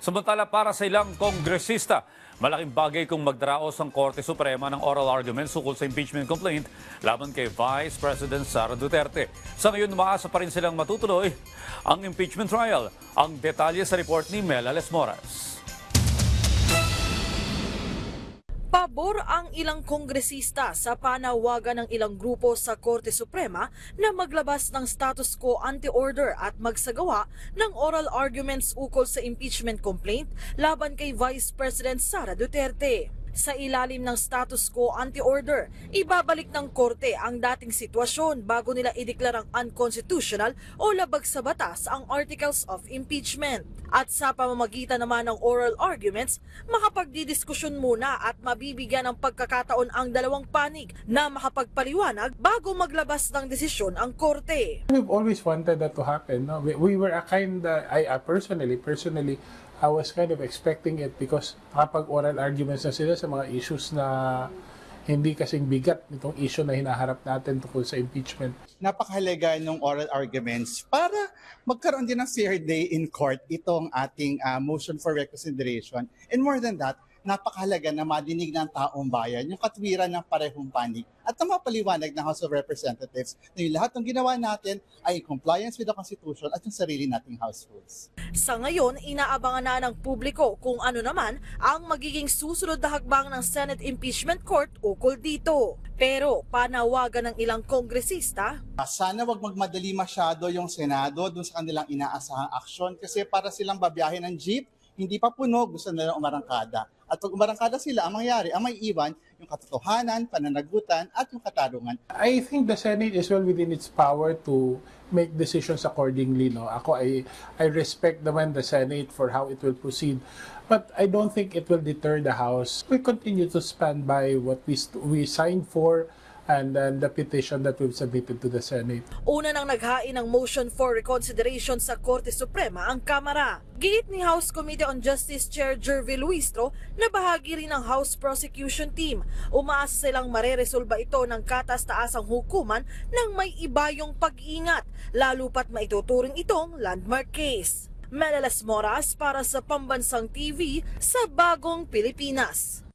Samantala para sa ilang kongresista, malaking bagay kung magdaraos ang Korte Suprema ng oral arguments ukol sa impeachment complaint laban kay Vice President Sara Duterte. Sa ngayon, umaasa pa rin silang matutuloy ang impeachment trial. Ang detalye sa report ni Mel Ales Moras. Pabor ang ilang kongresista sa panawagan ng ilang grupo sa Korte Suprema na maglabas ng status quo ante-order at magsagawa ng oral arguments ukol sa impeachment complaint laban kay Vice President Sara Duterte. Sa ilalim ng status quo ante-order, ibabalik ng korte ang dating sitwasyon bago nila ideklarang unconstitutional o labag sa batas ang Articles of Impeachment. At sa pamamagitan naman ng oral arguments, makapagdidiskusyon muna at mabibigyan ng pagkakataon ang dalawang panig na makapagpaliwanag bago maglabas ng desisyon ang korte. We've always wanted that to happen. No? We were a I personally, I was kind of expecting it because kapag oral arguments na sila sa mga issues na hindi kasing bigat nitong issue na hinaharap natin tungkol sa impeachment. Napakahalaga ng oral arguments para magkaroon din ng fair day in court itong ating motion for reconsideration. And more than that, napakahalaga na madinig ng taong bayan yung katwiran ng parehong panig at na mapaliwanag ng House of Representatives na yung lahat ng ginawa natin ay in compliance with the Constitution at yung sarili nating House rules. Sa ngayon, inaabangan na ng publiko kung ano naman ang magiging susunod na hakbang ng Senate Impeachment Court ukol dito. Pero panawagan ng ilang kongresista, Sana wag magmadali masyado yung Senado dun sa kanilang inaasahang aksyon kasi para silang babiyahe ng jeep, hindi pa puno, gusto nila umarangkada. At pag umarangkada sila, ang mangyayari, ang may iwan, yung katotohanan, pananagutan, at yung katarungan. I think the Senate is well within its power to make decisions accordingly. No? I respect naman the Senate for how it will proceed. But I don't think it will deter the House. We continue to stand by what we signed for and then the petition that we've submitted to the Senate. una nang naghain ng motion for reconsideration sa Korte Suprema ang Kamara. Giit ni House Committee on Justice Chair Jervy Luistro na bahagi rin ng House Prosecution Team. Umaasa silang mareresolba ito ng katas-taasang hukuman nang may ibayong pag-iingat, lalo pat maituturing itong landmark case. Mel Ales Moras para sa Pambansang TV sa Bagong Pilipinas.